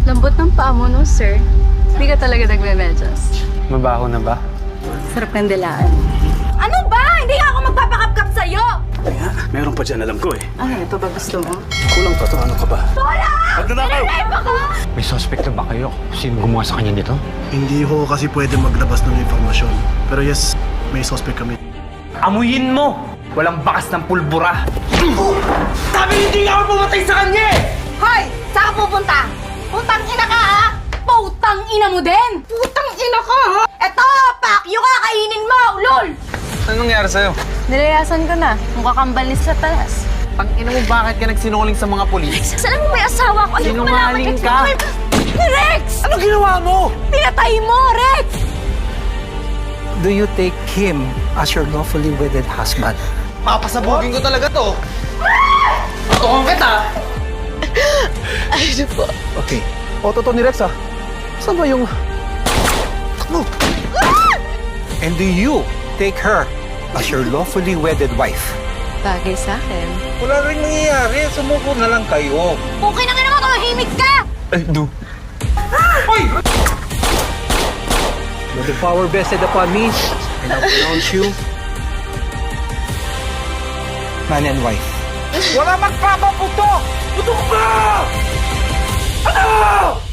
Lambot ng paa mo, no, sir? Hindi ka talaga nagme-medyas. Mabaho na ba? Sarap ng dilaan. Ano ba? Hindi ako magpapakapkap sa'yo! Meron pa dyan, alam ko eh. Ano, ito ba gusto mo? Kulang pa to, ano ka ba? Wala! Magnanakaw! May suspect na ba kayo? Sino gumawa sa kanya nito? Hindi ho kasi pwede maglabas ng informasyon. Pero yes, may suspect kami. Amuyin mo! Walang bakas ng pulbura! Sabi hindi nga ako pumatay sa kanya eh! Hoy! Saan ka pupunta? Putang ina ka ha? Putang ina mo din! Putang ina ka ha? Eto! Pakyo ka! Kainin mo! Lol! Anong nangyari sa'yo? Nilayasan ko na. Mukha kang balis sa talas. Ina mo, bakit ka nagsinungaling sa mga polis? Alam mo may asawa ko! Ayoko Sinungaling malaman ka? Rex! Ano ginawa mo? Pinatay mo, Rex! Do you take him as your lawfully wedded husband? Papasabugin ko talaga to. Tutukan kita! Okay. O, totoo ni Rex, Saan ba yung... Takbo! And do you take her as your lawfully wedded wife? Bagay sa akin. Wala rin nangyayari. Sumuko na lang kayo. Okay na nga naman, tumahimik ka! With the power vested upon me, I now pronounce you man and wife. Wala magpapaputok! Putok ka! Ano?